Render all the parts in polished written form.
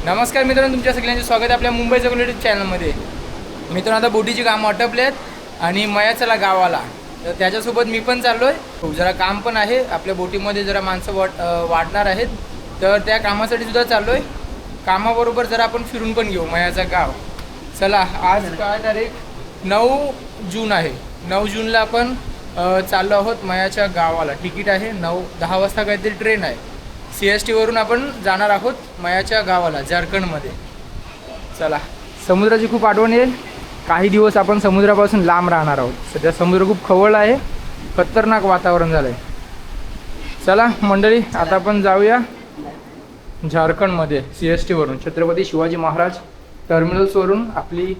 नमस्कार मित्रांनो, तुमच्या सगळ्यांचे स्वागत आहे आपल्या मुंबई जगून यूट्यूब चॅनलमध्ये. मित्रांनो, आता बोटीची कामं आटपलेत आणि मया चला गावाला. तर त्याच्यासोबत मी पण चाललो आहे. जरा काम पण आहे आपल्या बोटीमध्ये, जरा माणसं वाढणार आहेत. तर त्या कामासाठी सुद्धा चाललो आहे. कामाबरोबर जरा आपण फिरून पण घेऊ मयाचं गाव. चला, आज काय तारीख 9 जून आहे. 9 जूनला आपण चाललो आहोत मयाच्या गावाला. तिकीट आहे 9-10 वाजता काहीतरी ट्रेन आहे. CST वरून आपण जाणार आहोत मयाच्या गावाला, झारखंडमध्ये. चला, समुद्राची खूप आठवण येईल. काही दिवस आपण समुद्रापासून लांब राहणार आहोत. सध्या समुद्र खूप खवळला आहे, खतरनाक वातावरण झालं आहे. चला मंडळी, आता आपण जाऊया झारखंडमध्ये. CST वरून, छत्रपती शिवाजी महाराज टर्मिनल्सवरून आपली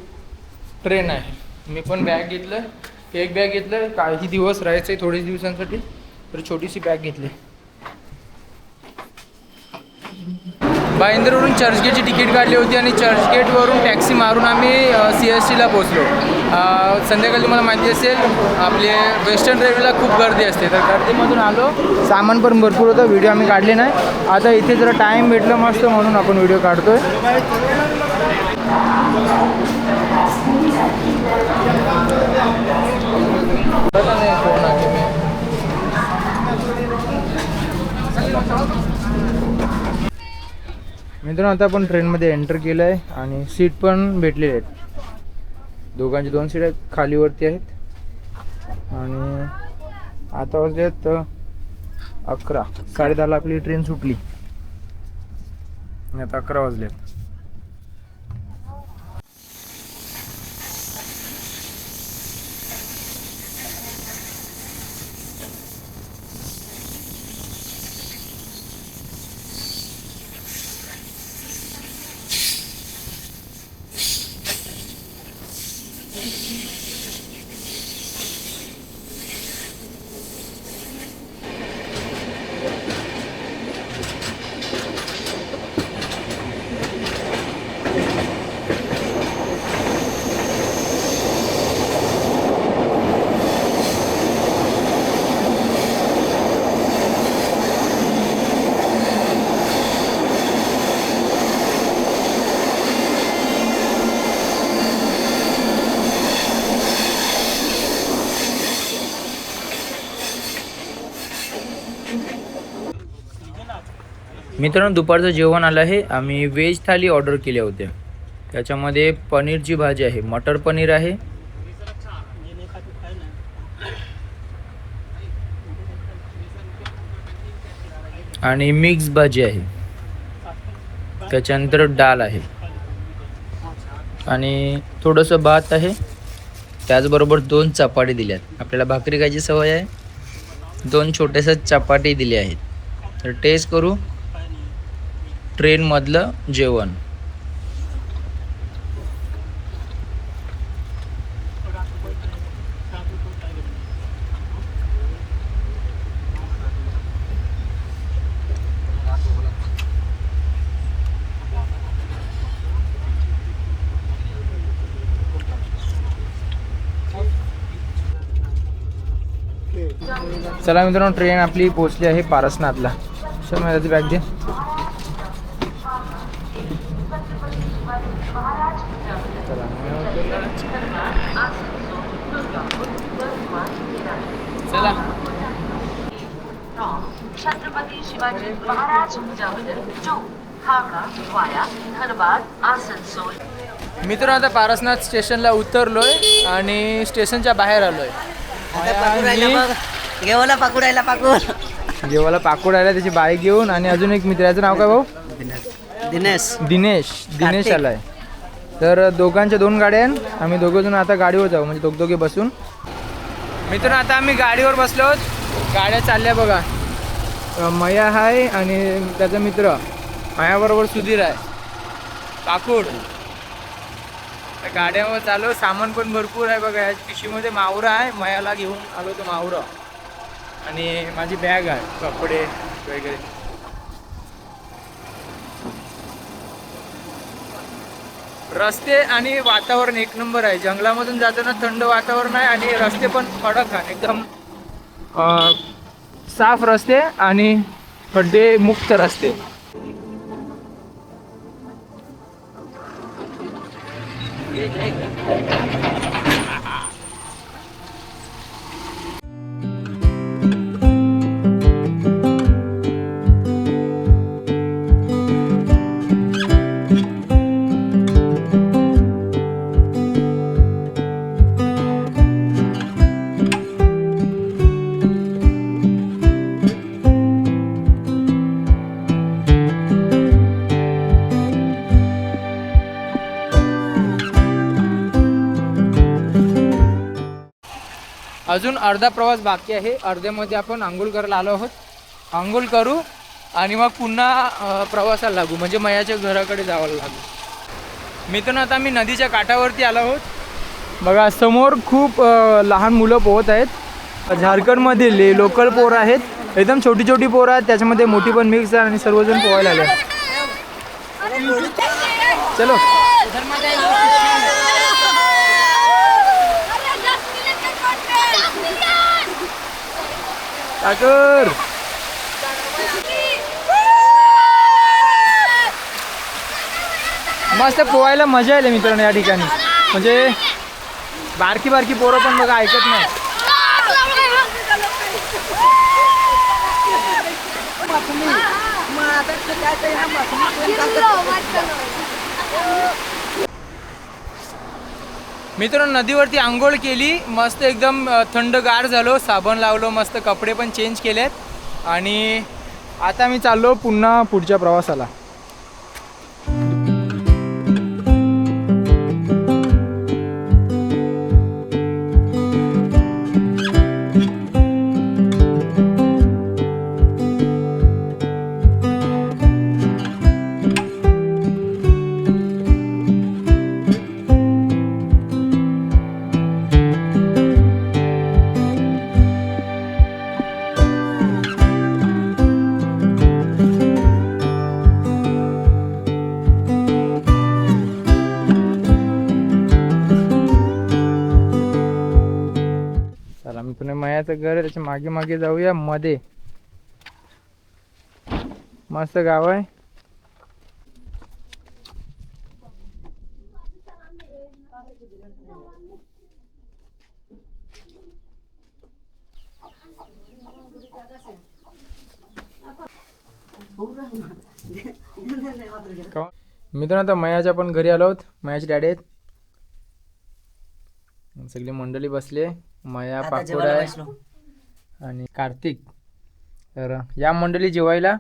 ट्रेन आहे. मी पण बॅग घेतलं, एक बॅग घेतलं. काही दिवस राहायचं आहे, थोडेच दिवसांसाठी, तर छोटीशी बॅग घेतली. भाईंदरवरून चर्चगेटची तिकीट काढली होती आणि चर्चगेटवरून टॅक्सी मारून आम्ही CSTला पोचलो. संध्याकाळी तुम्हाला माहिती असेल, आपले वेस्टर्न रेल्वेला खूप गर्दी असते, तर गर्दीमधून आलो. सामान पण भरपूर होतं, व्हिडिओ आम्ही काढले नाही. आता इथे जरा टाईम भेटलं मस्त, म्हणून आपण व्हिडिओ काढतोय. मित्रांनो, आता आपण ट्रेनमध्ये एंटर केलं आहे आणि सीट पण भेटलेले आहेत. दोघांची 2 सीट आहेत, खालीवरती आहेत. आणि आता वाजलेत 11. 10:30ला आपली ट्रेन सुटली. आता 11 वाजलेत. मित्रांनो, दुपारचं जेवण आलं आहे. आम्ही व्हेज थाली ऑर्डर केल्या होत्या. त्याच्यामध्ये पनीरची भाजी आहे, मटर पनीर आहे, आणि मिक्स भाजी आहे. त्याच्यानंतर डाळ आहे आणि थोडंसं भात आहे. त्याचबरोबर 2 चपाती दिल्यात. आपल्याला भाकरी खायची सवय आहे, 2 छोट्याशा चपाती दिल्या आहेत. तर टेस्ट करू ट्रेनमधलं जेवण. चला मित्रांनो, ट्रेन आपली पोहोचली आहे पारसनाथला. चल माझी बॅग दे. चला, छत्रपती शिवाजी महाराज हावड़ा वाया धनबाद आसनसोल. मित्रांनो, आता पारसनाथ स्टेशनला उतरलोय आणि स्टेशनच्या बाहेर आलोय. गेवाला पाकुडायला त्याची बाईक घेऊन. आणि अजून एक मित्राचं नाव काय भाऊ? दिनेश आलाय. तर दोघांच्या 2 गाड्या. आम्ही दोघंजण आता गाडीवर जाऊ, म्हणजे दोघे बसून. मित्रांनो, आता आम्ही गाडीवर बसलो आहोत. गाड्या चालल्या बघा. मया आहे आणि त्याचा मित्र. मायाबरोबर सुधीर आहे, पाकुड. गाड्यावर चालू. सामान पण भरपूर आहे बघा. या पिशवीमध्ये मावरा आहे, मयाला घेऊन आलो तो मावरा. आणि माझी बॅग आहे, कपडे वगैरे. रस्ते आणि वातावरण एक नंबर आहे. जंगलामधून जाताना थंड वातावरण आहे आणि रस्ते पण कडक आहे, एकदम साफ रस्ते आणि खड्डे मुक्त रस्ते. अजून अर्धा प्रवास बाकी आहे. अर्ध्यामध्ये आपण आंघोळ करायला आलो आहोत. आंघोळ करू आणि मग पुन्हा प्रवासाला लागू, म्हणजे मयाच्या घराकडे जावं लागू. मित्रांनो आता मी नदीच्या काठावरती आलो आहोत. बघा समोर खूप लहान मुलं पोहत आहेत. झारखंडमधील लोकल पोरं आहेत. एकदम छोटी छोटी पोरं आहेत, त्याच्यामध्ये मोठी पण मिक्स आहे आणि सर्वजण पोहायला आले. चलो सागर मस्त पोहायला मजा येईल मित्रांनो या ठिकाणी. म्हणजे बारकी बारकी पोरं पण बघा ऐकत नाही. मित्रांनो नदीवरती आंघोळ केली, मस्त एकदम थंडगार झालो, साबण लावलो, मस्त कपडे पण चेंज केलेत आणि आता मी चाललो पुन्हा पुढच्या प्रवासाला. पुणे मयाचं घर आहे, त्याच्या मागे मागे जाऊया. मध्ये मस्त गाव आहे. मित्रांनो आता मयाच्या पण घरी आलो आहोत. मयाचे डॅडी आहेत, सगळी मंडळी बसली. मया पाकोड आहे आणि कार्तिक. तर या मंडळी जेवायला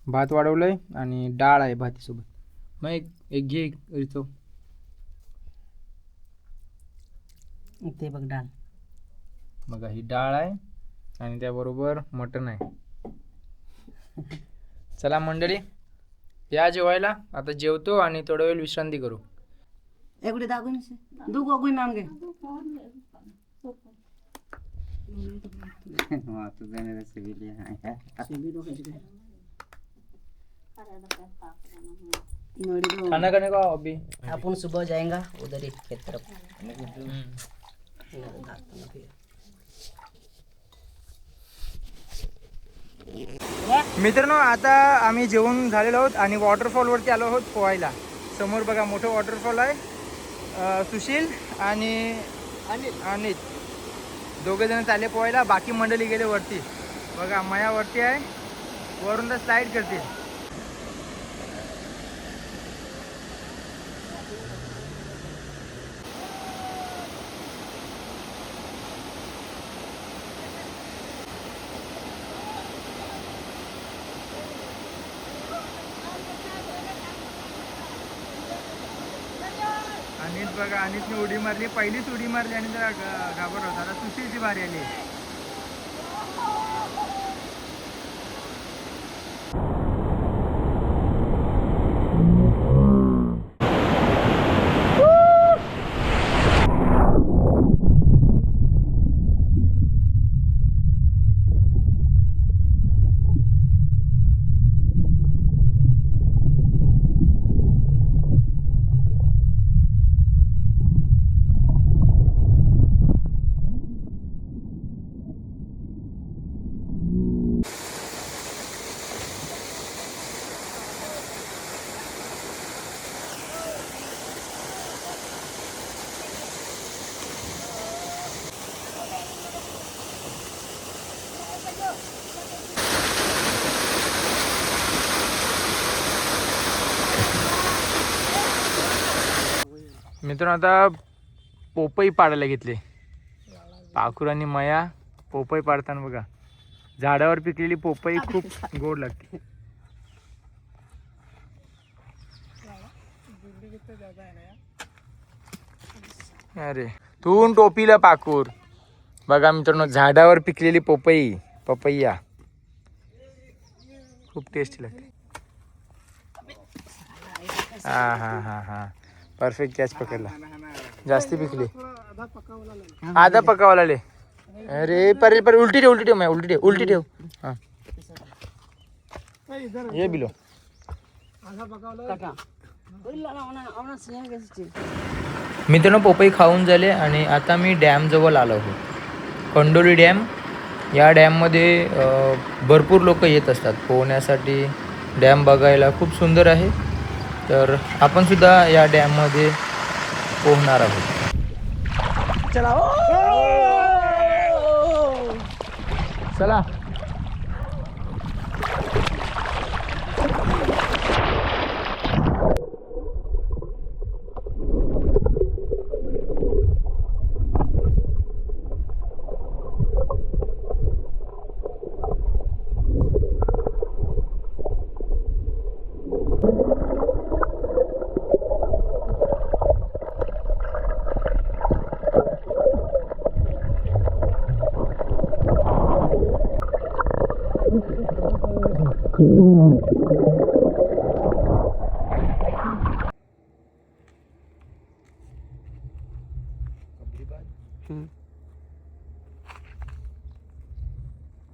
भात वाढवलंय आणि डाळ आहे भातीसोबत. मग एक घे रिचो. ते बघ डाळ बघा ही डाळ आहे आणि त्याबरोबर मटण आहे. चला मंडळी या जेवायला. आता जेवतो आणि थोडा वेळ विश्रांती करू. एवढे दागून दू गोगुई मांगे खाना खाने का अभी अपन सुबह जाएगा उधर ही खेत तरफ. मित्रांनो आता आम्ही जेवून झालेलो आहोत आणि वॉटरफॉलवरती आलो आहोत पोहायला. समोर बघा मोठं वॉटरफॉल आहे. सुशील आणि अनित दोघे जण चालले पोहायला, बाकी मंडळी गेले वरती. बघा मया वरती आहे, वरून तर स्लाईड करतील. अनित बघा, अनितने उडी मारली, पहिलीच उडी मारली आणि जरा घाबर होता. आता सुशीलची बारी आली. मित्रांनो आता पोपई पाडायला घेतले. पाखूर आणि मया पोपई पाडताना बघा. झाडावर पिकलेली पोपई खूप गोड लागते. अरे तू टोपीला पाखूर बघा मित्रांनो, झाडावर पिकलेली पोपई पपैया खूप टेस्टी लागते. हा हा हा हा परफेक्ट कॅच पकडला. जास्ती पिकली, आधा पकावला ले. अरे पर पर उलटी ठेव मैं उलटी ठेव हा ये बिलो. मित्रांनो पोपई खाऊन झाले आणि आता मी डॅम जवळ आलो आहोत. खंडोली डॅम. या डॅममध्ये भरपूर लोक येत असतात पोहण्यासाठी. डॅम बघायला खूप सुंदर आहे. तर आपण सुद्धा या डॅममध्ये पोहणार आहोत. चला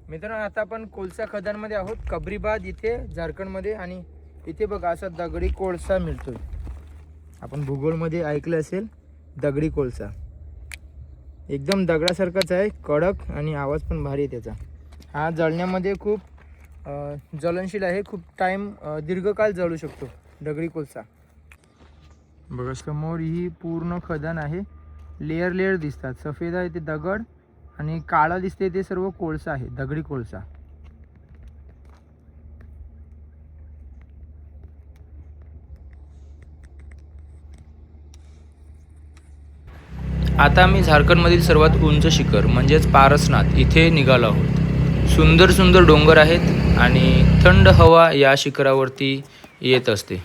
मित्रांनो आता आपण कोळसा खदानमध्ये आहोत. कबरीबाद इथे झारखंडमध्ये. आणि इथे बघा असा दगडी कोळसा मिळतोय. आपण भूगोलमध्ये ऐकलं असेल दगडी कोळसा. एकदम दगडासारखाच आहे, कडक आणि आवाज पण भारी आहे त्याचा. हा जळण्यामध्ये खूप ज्वलनशील आहे. खूप टाईम दीर्घकाळ जळू शकतो दगडी कोळसा. बघा समोर ही पूर्ण खदान आहे. लेयर लेयर दिसतात. सफेद आहे ते दगड आणि काळा दिसते ते सर्व कोळसा आहे, दगडी कोळसा. आता आम्ही झारखंडमधील सर्वात उंच शिखर म्हणजेच पारसनाथ इथे निघालो आहोत. सुंदर सुंदर डोंगर आहेत आणि थंड हवा या शिखरावरती येत असते.